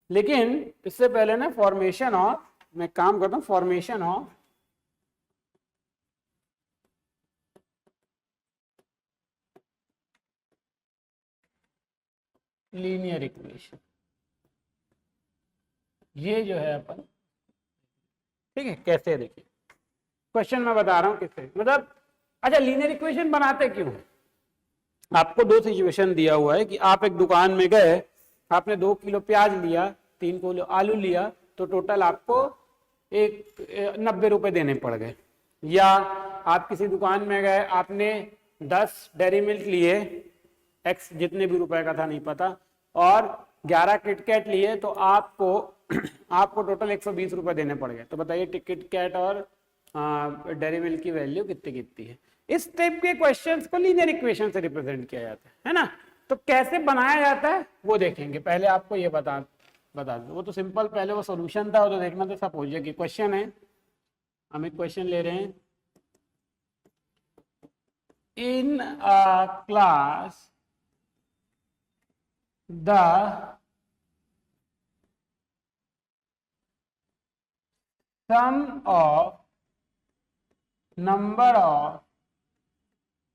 लेकिन इससे पहले ना फॉर्मेशन ऑफ, मैं काम करता हूं, फॉर्मेशन ऑफ लीनियर इक्वेशन, ये जो है अपन, ठीक है, कैसे देखिए क्वेश्चन मैं बता रहा हूं किससे, मतलब अच्छा लीनियर इक्वेशन बनाते क्यों। आपको दो सिचुएशन दिया हुआ है कि आप एक दुकान में गए, आपने 2 किलो प्याज लिया, 3 किलो आलू लिया, तो टोटल आपको 90 रुपए देने पड़ गए। या आप किसी दुकान में गए, आपने 10 डेयरी मिल्क लिए, एक्स जितने भी रुपए का था नहीं पता, और 11 किटकैट लिए, तो आपको आपको टोटल 120 रुपए देने पड़ गए। तो बताइए किटकैट और डेयरी मिल्क की वैल्यू कितनी कितनी है। इस टाइप के क्वेश्चंस को लीनियर इक्वेशन से रिप्रेजेंट किया जाता है ना। तो कैसे बनाया जाता है वो देखेंगे, पहले आपको ये बता दो, वो तो सिंपल, पहले वो सॉल्यूशन था वो तो देखना था। सपोज कि क्वेश्चन है, हम एक क्वेश्चन ले रहे हैं, in a class the sum of number of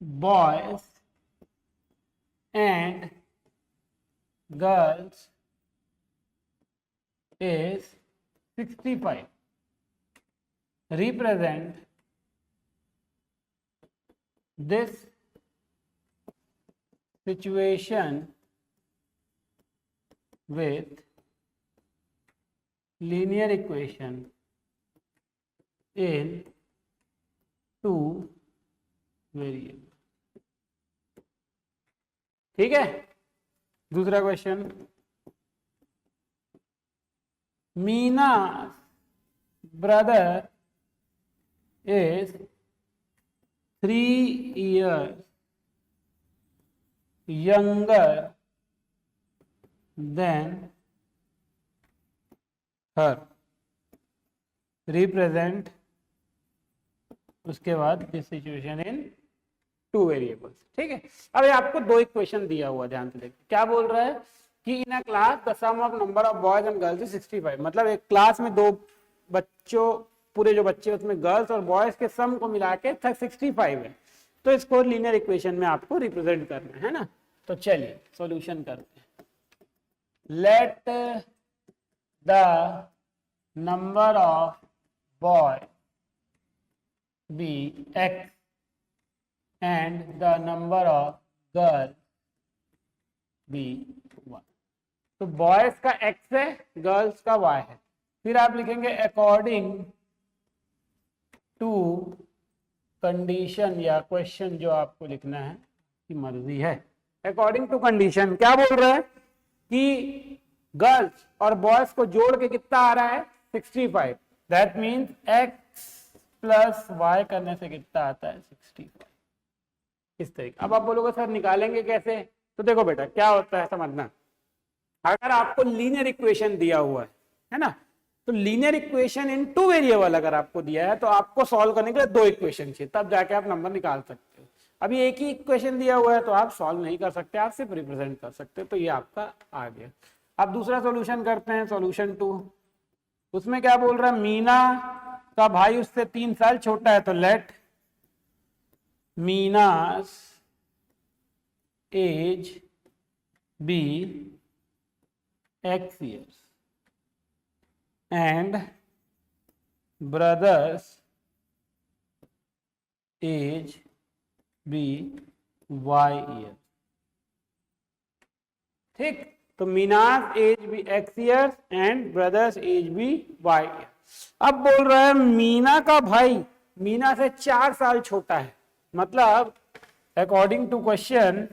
boys and girls is 65. Represent this situation with linear equation in 2 variable. ठीक है, दूसरा question, Meena brother is 3 years younger than her. Represent उसके बाद दिस सिचुएशन इन 2 वेरिएबल्स। ठीक है, अब आपको दो इक्वेशन दिया हुआ, ध्यान से देखिए क्या बोल रहा है कि in a class the sum of number of boys and girls is 65। मतलब एक क्लास में दो बच्चों, पूरे जो बच्चे उसमें गर्ल्स और बॉयज के सम को मिला के 65 है। तो इसको लीनियर इक्वेशन में आपको रिप्रेजेंट करना है ना। तो चलिए सॉल्यूशन करते हैं। Let the number of boy be x and the number of girl be y। तो बॉयज का x है, गर्ल्स का y है। फिर आप लिखेंगे अकॉर्डिंग टू कंडीशन, या क्वेश्चन जो आपको लिखना है कि मर्जी है। अकॉर्डिंग टू कंडीशन क्या बोल रहा है कि गर्ल्स और बॉयज को जोड़ के कितना आ रहा है 65। That means x plus y करने से कितना आता है 65। इस तरीके। अब आप बोलोगे सर निकालेंगे कैसे, तो देखो बेटा क्या होता है समझना, अगर आपको लीनियर इक्वेशन दिया हुआ है ना, तो लीनियर इक्वेशन इन 2 वेरिएबल अगर आपको दिया है तो आपको सॉल्व करने के लिए 2 इक्वेशन चाहिए, तब जाके आप नंबर निकाल सकते हो। अभी एक ही इक्वेशन दिया हुआ है तो आप सॉल्व नहीं कर सकते, आप सिर्फ रिप्रेजेंट कर सकते हो। तो ये आपका आ गया। अब दूसरा सॉल्यूशन करते हैं, सॉल्यूशन 2। उसमें क्या बोल रहा है, मीना का भाई उससे 3 साल छोटा है, तो let Meena's age be x years and brothers age be y years। ठीक, तो Meena's age be x years and brother's age be y years। अब बोल रहा है मीना का भाई मीना से 4 साल छोटा है, मतलब अकॉर्डिंग टू क्वेश्चन,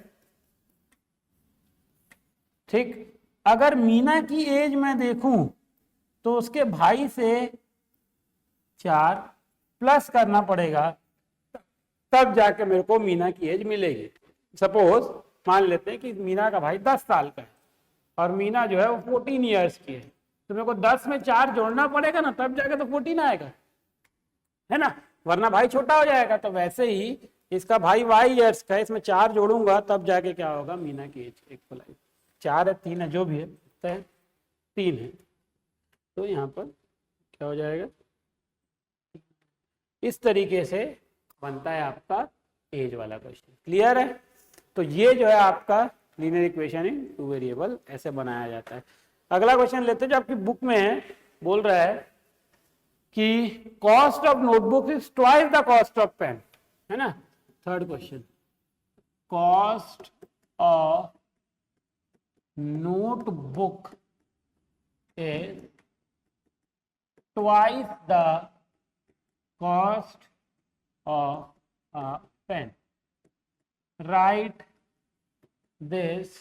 ठीक, अगर मीना की एज मैं देखूं तो उसके भाई से 4 प्लस करना पड़ेगा, तब जाके मेरे को मीना की एज मिलेगी। सपोज मान लेते हैं कि मीना का भाई 10 साल का है और मीना जो है वो 14 ईयर्स की है, तो मेरे को 10 में 4 जोड़ना पड़ेगा ना, तब जाके तो 14 आएगा, है ना, वरना भाई छोटा हो जाएगा। तो वैसे ही इसका भाई y ईयर्स का है, इसमें 4 जोड़ूंगा तब जाके क्या होगा, मीना की एज इक्वल 4 है 3 है जो भी है। 3 है, तो यहाँ पर क्या हो जाएगा, इस तरीके से बनता है आपका एज वाला क्वेश्चन। क्लियर है? तो ये जो है आपका लीनियर इक्वेशन इन 2 वेरिएबल ऐसे बनाया जाता है। अगला क्वेश्चन लेते हैं जो आपकी बुक में है, बोल रहा है कि cost of notebook is twice the cost of pen, है ना। Third question, cost of notebook is twice the cost of a pen, write this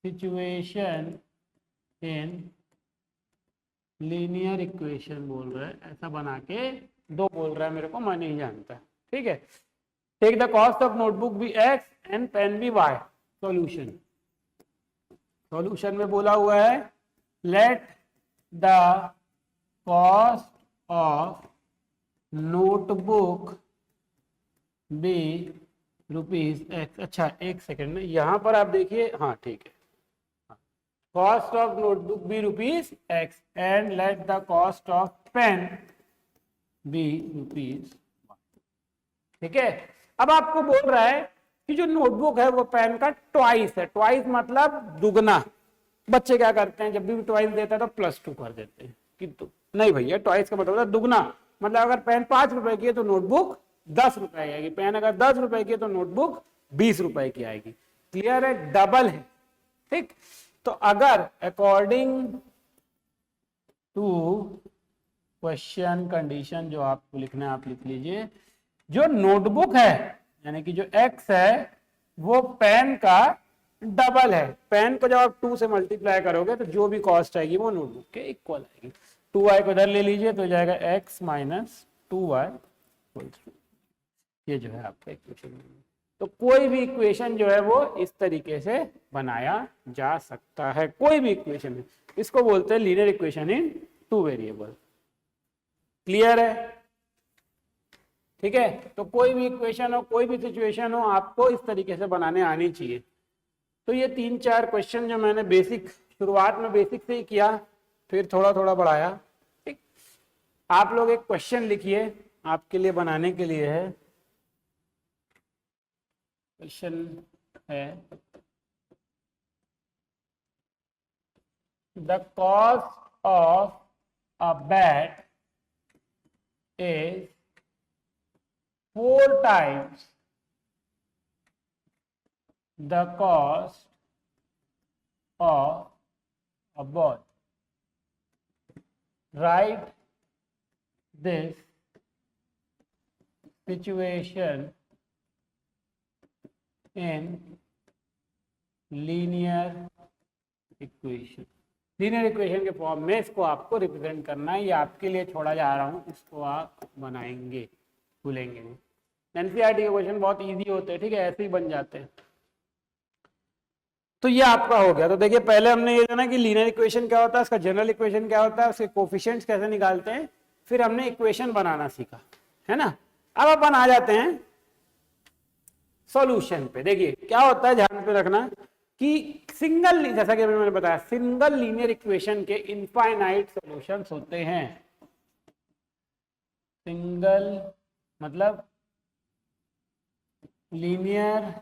situation in linear equation. बोल रहा है ऐसा बना के, दो बोल रहा है मेरे को, मैं नहीं जानता, ठीक है। Take the cost of notebook be x and pen be y. Solution, solution में बोला हुआ है let the cost of notebook be rupees x. अच्छा एक सेकेंड में यहाँ पर आप देखिए, हाँ ठीक है, cost of notebook be rupees x and let the cost of pen be rupees, ठीक है। अब आपको बोल रहा है कि जो नोटबुक है वो पेन का ट्वाइस है। ट्वाइस मतलब दुगना। बच्चे क्या करते हैं, जब भी ट्वाइस देता है तो +2 कर देते हैं, किंतु नहीं भैया, ट्वाइस का मतलब दुगना। मतलब अगर पेन 5 रुपए की है तो नोटबुक 10 रुपए की आएगी, पेन अगर 10 रुपए की है तो नोटबुक 20 रुपए की आएगी। क्लियर है? डबल है, ठीक। तो अगर अकॉर्डिंग टू क्वेश्चन कंडीशन जो आपको लिखना है आप लिख लीजिए, जो नोटबुक है यानी कि जो x है वो पेन का डबल है। पेन को जब आप 2 से मल्टीप्लाई करोगे तो जो भी कॉस्ट आएगी वो नोटबुक के इक्वल आएगी। 2y को इधर ले लीजिए तो जाएगा x माइनस 2y, ये जो है आपका इक्वेशन। तो कोई भी इक्वेशन जो है वो इस तरीके से बनाया जा सकता है, कोई भी इक्वेशन है, इसको बोलते हैं linear equation in 2 variable. Clear है? ठीक है। तो कोई भी इक्वेशन हो, कोई भी सिचुएशन हो, आपको इस तरीके से बनाने आनी चाहिए। तो ये 3-4 क्वेश्चन जो मैंने बेसिक, शुरुआत में बेसिक से ही किया, फिर थोड़ा थोड़ा बढ़ाया, ठीक। आप लोग एक क्वेश्चन लिखिए, आपके लिए बनाने के लिए है। क्वेश्चन है the cost of a bat is 4 times the cost of a ball. Write this situation in linear equation. Linear equation के फॉर्म में इसको आपको रिप्रेजेंट करना है। ये आपके लिए छोड़ा जा रहा हूँ, इसको आप बनाएंगे, भूलेंगे नहीं। एनसीईआरटी के क्वेश्चन बहुत इजी होते हैं, ठीक है, ऐसे ही बन जाते हैं। तो ये आपका हो गया। तो देखिए पहले हमने ये जाना कि लीनियर इक्वेशन क्या होता है, उसका जनरल इक्वेशन क्या होता है, उसके कोफिशिएंट्स कैसे निकालते हैं, फिर हमने इक्वेशन बनाना सीखा, है ना। अब अपन आ जाते हैं सॉल्यूशन पे। देखिए क्या होता है, ध्यान पे रखना कि सिंगल, जैसा कि अभी मैंने बताया, सिंगल लीनियर इक्वेशन के इनफाइनाइट सॉल्यूशंस होते हैं। सिंगल मतलब linear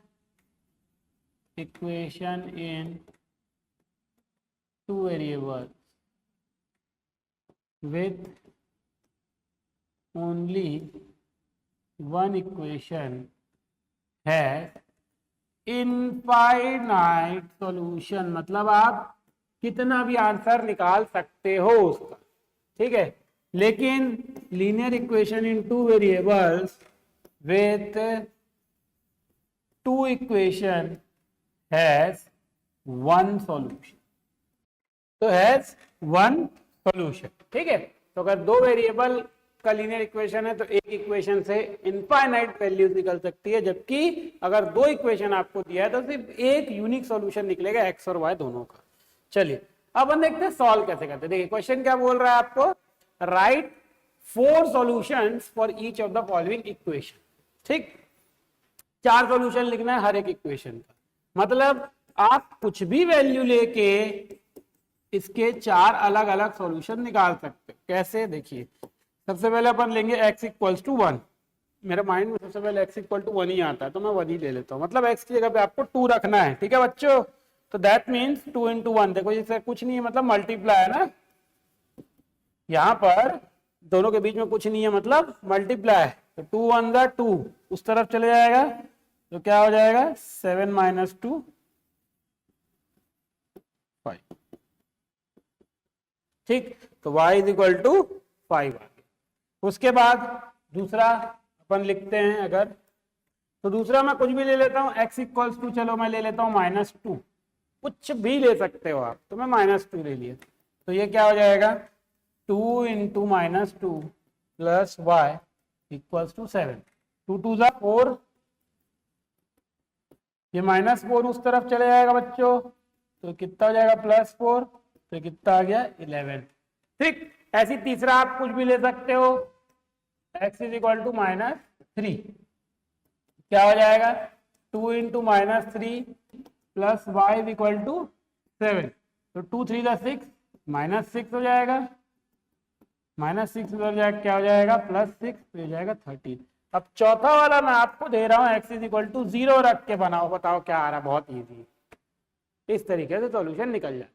equation in 2 variable with only one equation has infinite solution. मतलब आप कितना भी आंसर निकाल सकते हो उसका, ठीक है। लेकिन linear equation in 2 variables with 2 equation has 1 solution. तो हैज 1 सॉल्यूशन, ठीक है। तो अगर 2 वेरिएबल का लीनियर इक्वेशन है तो एक इक्वेशन से इनफाइनाइट वैल्यूज निकल सकती है, जबकि अगर 2 इक्वेशन आपको दिया है तो सिर्फ एक यूनिक सॉल्यूशन निकलेगा, एक्स और वाई दोनों का। चलिए अब हम देखते हैं सॉल्व कैसे करते हैं। देखिए क्वेश्चन क्या बोल रहा है आपको, right 4 solutions for each of the following equation, ठीक। 4 सॉल्यूशन लिखना है हर एक इक्वेशन का। मतलब आप कुछ भी वैल्यू लेके इसके 4 अलग अलग सॉल्यूशन निकाल सकते हो। कैसे, देखिए सबसे पहले अपन लेंगे x इक्वल्स टू 1। मेरे माइंड में सबसे पहले x इक्वल टू 1 ही आता है, तो मैं 1 ही ले लेता हूँ। मतलब x की जगह पे आपको 2 रखना है, ठीक है बच्चों। तो दैट मीन्स 2 into 1, देखो ये कुछ नहीं है, मतलब मल्टीप्लाई है ना, यहाँ पर दोनों के बीच में कुछ नहीं है, मतलब मल्टीप्लाई। तो 2 1 जा 2 उस तरफ चले जाएगा, तो क्या हो जाएगा 7 माइनस 2 5, ठीक। तो y इज इक्वल टू 5 आ गया। उसके बाद दूसरा अपन लिखते हैं, अगर तो दूसरा मैं कुछ भी ले लेता हूँ, x इक्वल्स टू, चलो मैं ले लेता हूँ -2, कुछ भी ले सकते हो आप, तो मैं -2 ले लिया। तो ये क्या हो जाएगा 2 into -2 plus y equals to 7, 2 2 जा 4, ये -4 उस तरफ चले जाएगा बच्चों, तो कितना हो जाएगा +4, तो कितना आ गया 11, ठीक। ऐसी तीसरा आप कुछ भी ले सकते हो, x इज इक्वल टू -3, क्या हो जाएगा 2 into -3 plus y is equal to 7, तो 2 3 जा 6, -6 हो जाएगा, -6 उधर जाएगा, क्या हो जाएगा +6, तो हो जाएगा 13। अब चौथा वाला मैं आपको दे रहा हूँ, x इज इक्वल टू 0 रख के बनाओ, बताओ क्या आ रहा है, बहुत ईजी। इस तरीके से सॉल्यूशन निकल जाए।